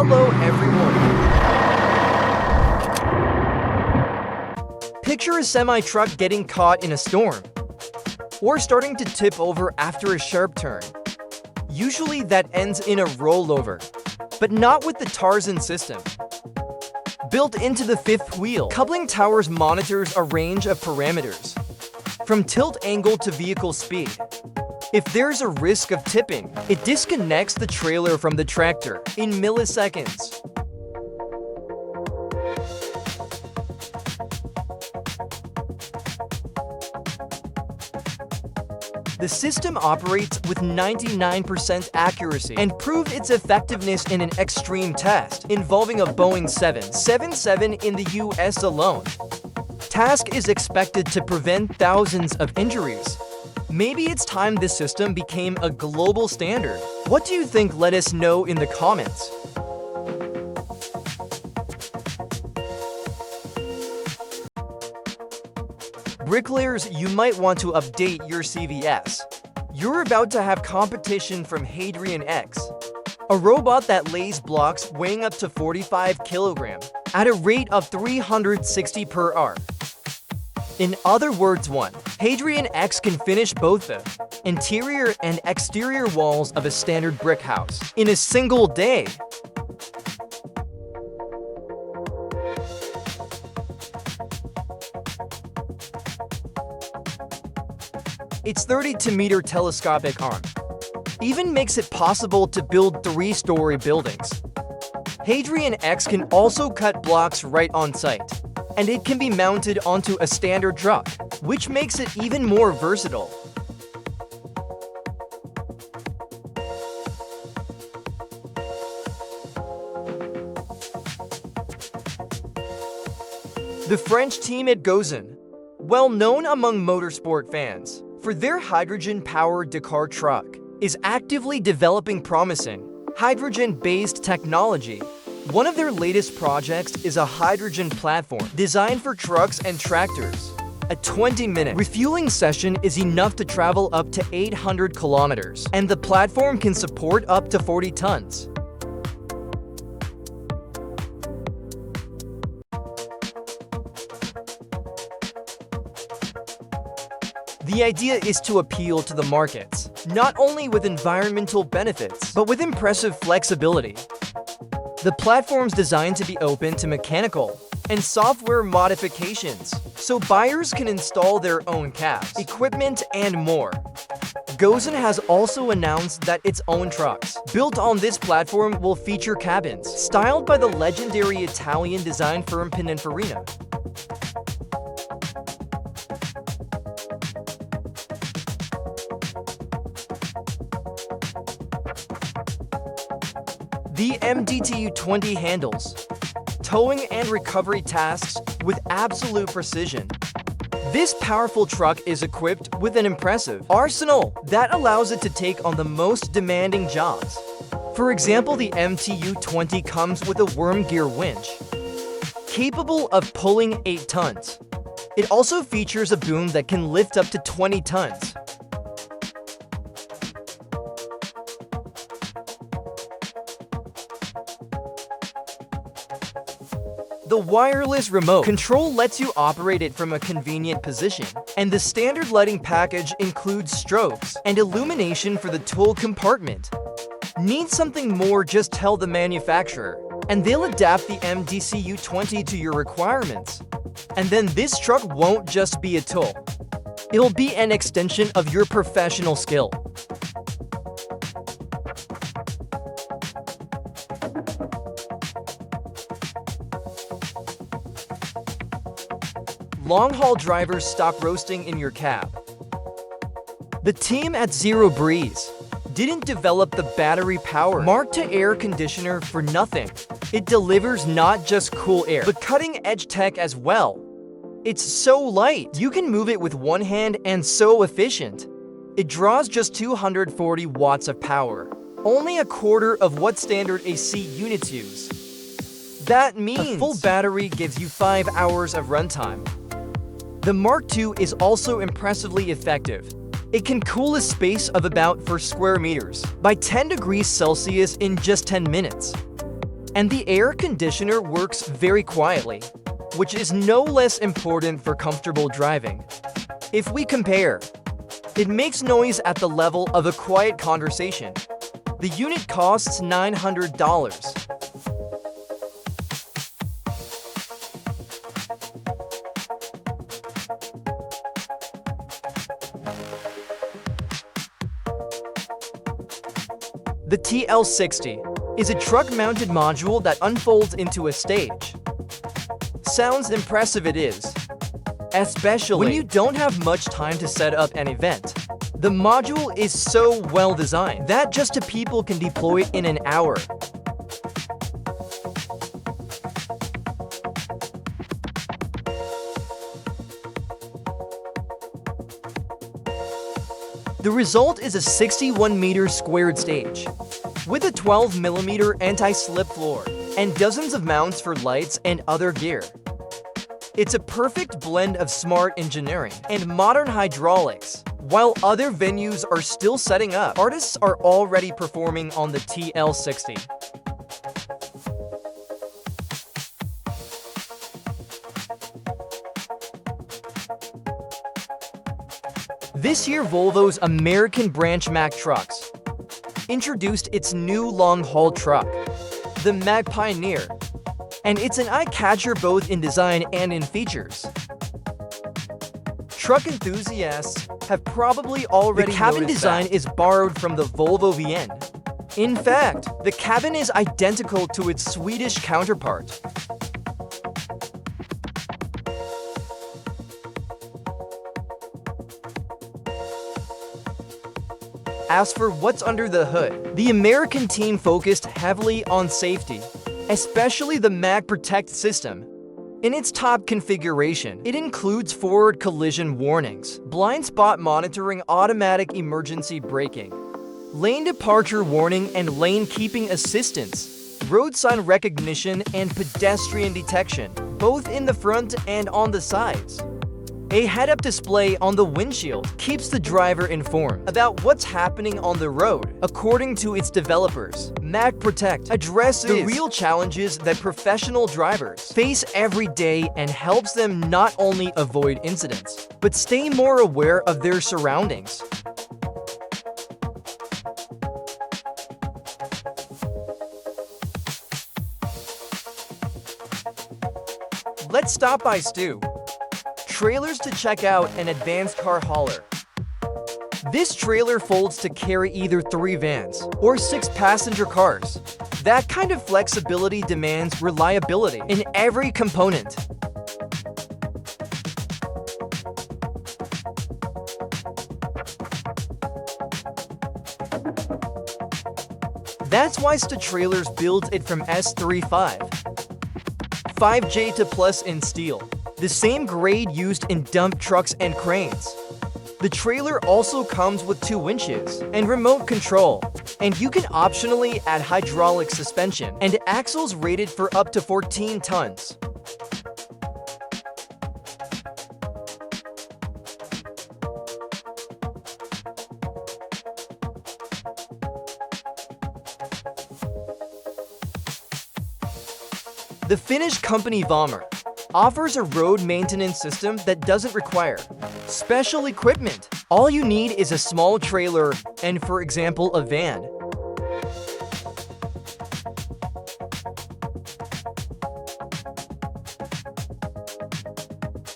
Hello everyone. Picture a semi-truck getting caught in a storm, or starting to tip over after a sharp turn. Usually that ends in a rollover, but not with the Tarzan system. Built into the fifth wheel, coupling towers monitors a range of parameters, from tilt angle to vehicle speed. If there's a risk of tipping, it disconnects the trailer from the tractor in milliseconds. The system operates with 99% accuracy and proved its effectiveness in an extreme test involving a Boeing 777 in the US alone. Task is expected to prevent thousands of injuries. Maybe it's time this system became a global standard. What do you think? Let us know in the comments. Bricklayers, you might want to update your CVS. You're about to have competition from Hadrian X, a robot that lays blocks weighing up to 45 kilograms at a rate of 360 per hour. In other words, Hadrian X can finish both the interior and exterior walls of a standard brick house in a single day. Its 32-meter telescopic arm even makes it possible to build 3-story buildings. Hadrian X can also cut blocks right on site, and it can be mounted onto a standard truck, which makes it even more versatile. The French team at Gozon, well known among motorsport fans for their hydrogen-powered Dakar truck, is actively developing promising hydrogen-based technology. One of their latest projects is a hydrogen platform designed for trucks and tractors. A 20-minute refueling session is enough to travel up to 800 kilometers, and the platform can support up to 40 tons. The idea is to appeal to the markets, not only with environmental benefits, but with impressive flexibility. The platform's designed to be open to mechanical and software modifications, so buyers can install their own cabs, equipment, and more. Gozon has also announced that its own trucks, built on this platform, will feature cabins styled by the legendary Italian design firm Pininfarina. The MDTU-20 handles towing and recovery tasks with absolute precision. This powerful truck is equipped with an impressive arsenal that allows it to take on the most demanding jobs. For example, the MTU-20 comes with a worm gear winch, capable of pulling 8 tons. It also features a boom that can lift up to 20 tons. The wireless remote control lets you operate it from a convenient position, and the standard lighting package includes strobes and illumination for the tool compartment. Need something more? Just tell the manufacturer, and they'll adapt the MDCU-20 to your requirements. And then this truck won't just be a tool. It'll be an extension of your professional skill. Long-haul drivers stop roasting in your cab. The team at Zero Breeze didn't develop the battery-powered Mark-to-air conditioner for nothing. It delivers not just cool air, but cutting-edge tech as well. It's so light, you can move it with one hand, and so efficient. It draws just 240 watts of power, only a quarter of what standard AC units use. That means a full battery gives you 5 hours of runtime. The Mark II is also impressively effective. It can cool a space of about 4 square meters by 10 degrees Celsius in just 10 minutes. And the air conditioner works very quietly, which is no less important for comfortable driving. If we compare, it makes noise at the level of a quiet conversation. The unit costs $900. The TL60 is a truck-mounted module that unfolds into a stage. Sounds impressive it is, especially when you don't have much time to set up an event. The module is so well designed that just two people can deploy it in an hour. The result is a 61-meter squared stage with a 12mm anti-slip floor and dozens of mounts for lights and other gear. It's a perfect blend of smart engineering and modern hydraulics. While other venues are still setting up, artists are already performing on the TL60. This year, Volvo's American branch Mack Trucks introduced its new long-haul truck, the Mack Pioneer, and it's an eye-catcher both in design and in features. Truck enthusiasts have probably already noticed the cabin design is borrowed from the Volvo VN. In fact, the cabin is identical to its Swedish counterpart. As for what's under the hood, the American team focused heavily on safety, especially the Mack Protect system. In its top configuration, it includes forward collision warnings, blind spot monitoring, automatic emergency braking, lane departure warning and lane keeping assistance, road sign recognition, and pedestrian detection, both in the front and on the sides. A head-up display on the windshield keeps the driver informed about what's happening on the road. According to its developers, Mack Protect addresses the real challenges that professional drivers face every day and helps them not only avoid incidents, but stay more aware of their surroundings. Let's stop by Stu Trailers to check out an advanced car hauler. This trailer folds to carry either 3 vans or 6 passenger cars. That kind of flexibility demands reliability in every component. That's why Stu Trailers builds it from S35, 5J to Plus in steel, the same grade used in dump trucks and cranes. The trailer also comes with 2 winches and remote control, and you can optionally add hydraulic suspension and axles rated for up to 14 tons. The Finnish company Valmer offers a road maintenance system that doesn't require special equipment. All you need is a small trailer and, for example, a van.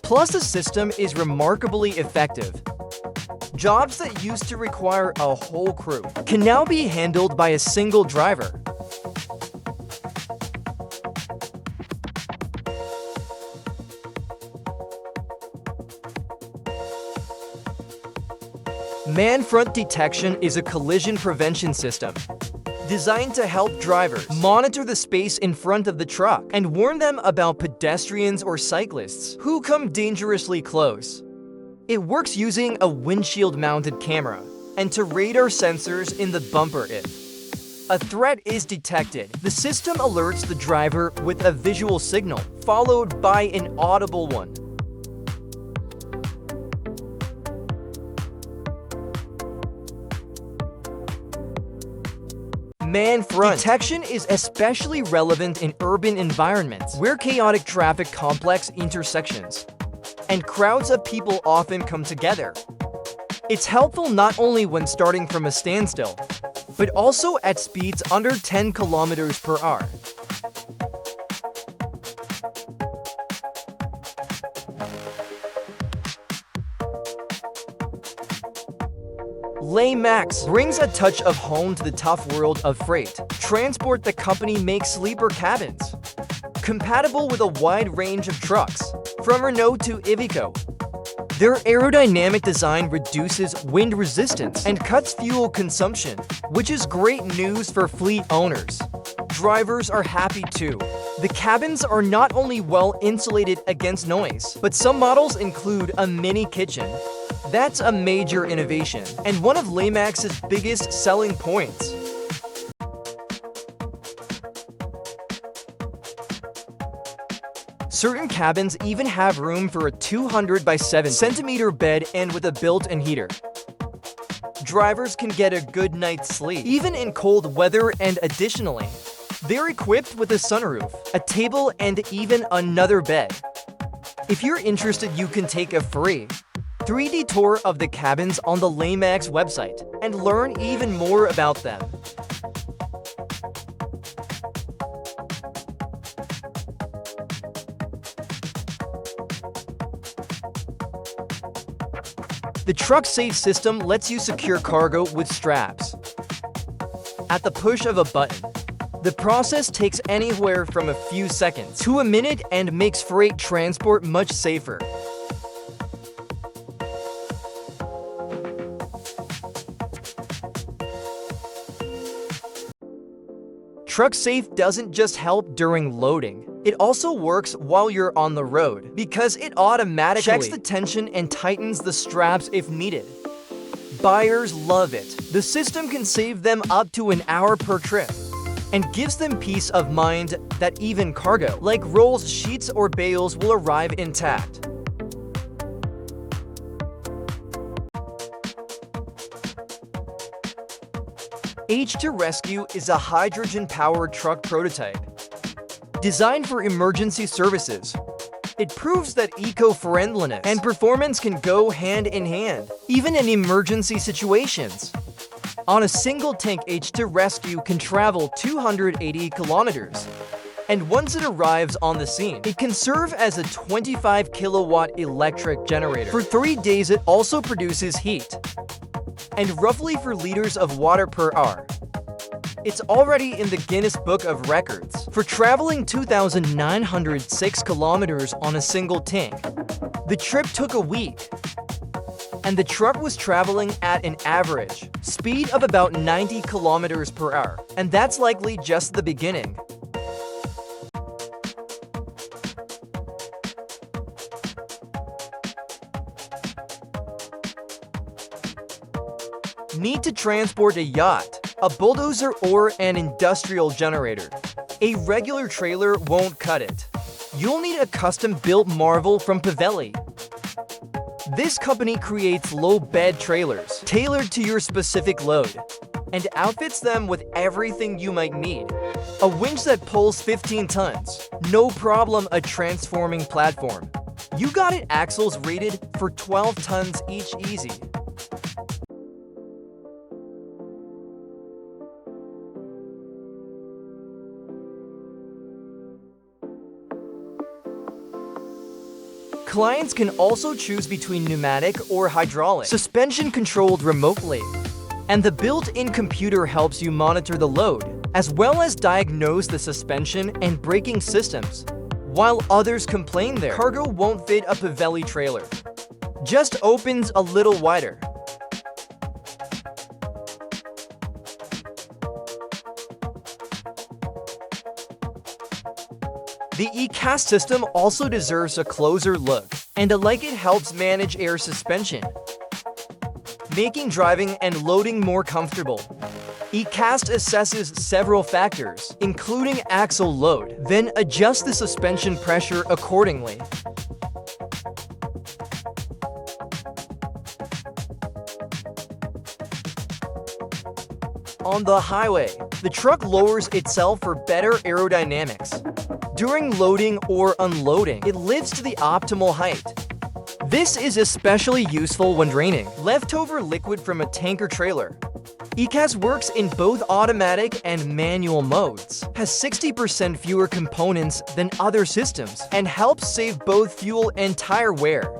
Plus, the system is remarkably effective. Jobs that used to require a whole crew can now be handled by a single driver. Man Front Detection is a collision prevention system designed to help drivers monitor the space in front of the truck and warn them about pedestrians or cyclists who come dangerously close. It works using a windshield-mounted camera and to radar sensors in the bumper if a threat is detected. The system alerts the driver with a visual signal followed by an audible one. Man front detection is especially relevant in urban environments where chaotic traffic complex intersections and crowds of people often come together. It's helpful not only when starting from a standstill, but also at speeds under 10 kilometers per hour. LayMax brings a touch of home to the tough world of freight transport. The company makes sleeper cabins, compatible with a wide range of trucks, from Renault to Iveco. Their aerodynamic design reduces wind resistance and cuts fuel consumption, which is great news for fleet owners. Drivers are happy too. The cabins are not only well insulated against noise, but some models include a mini kitchen. That's a major innovation, and one of LayMax's biggest selling points. Certain cabins even have room for a 200 by 7 centimeter bed and with a built-in heater. Drivers can get a good night's sleep, even in cold weather, and additionally, they're equipped with a sunroof, a table, and even another bed. If you're interested, you can take a free 3D tour of the cabins on the LayMax website and learn even more about them. The TruckSafe system lets you secure cargo with straps at the push of a button. The process takes anywhere from a few seconds to a minute and makes freight transport much safer. TruckSafe doesn't just help during loading, it also works while you're on the road because it automatically checks the tension and tightens the straps if needed. Buyers love it. The system can save them up to an hour per trip and gives them peace of mind that even cargo, like rolls, sheets, or bales, will arrive intact. H2Rescue is a hydrogen-powered truck prototype designed for emergency services. It proves that eco-friendliness and performance can go hand in hand, even in emergency situations. On a single tank, H2Rescue can travel 280 kilometers. And once it arrives on the scene, it can serve as a 25 kilowatt electric generator. For 3 days, it also produces heat and roughly 4 liters of water per hour. It's already in the Guinness Book of Records for traveling 2,906 kilometers on a single tank. The trip took a week, and the truck was traveling at an average speed of about 90 kilometers per hour, and that's likely just the beginning. Need to transport a yacht, a bulldozer, or an industrial generator? A regular trailer won't cut it. You'll need a custom-built marvel from Pavelli. This company creates low-bed trailers tailored to your specific load and outfits them with everything you might need. A winch that pulls 15 tons, no problem. A transforming platform. You got it. Axles rated for 12 tons each, easy. Clients can also choose between pneumatic or hydraulic, suspension controlled remotely. And the built-in computer helps you monitor the load, as well as diagnose the suspension and braking systems. While others complain their cargo won't fit, a Pavelli trailer just opens a little wider. The e-cast system also deserves a closer look, and like it helps manage air suspension, making driving and loading more comfortable. E-cast assesses several factors, including axle load, then adjusts the suspension pressure accordingly. On the highway, the truck lowers itself for better aerodynamics. During loading or unloading, it lifts to the optimal height. This is especially useful when draining leftover liquid from a tank or trailer. ECAS works in both automatic and manual modes, has 60% fewer components than other systems, and helps save both fuel and tire wear.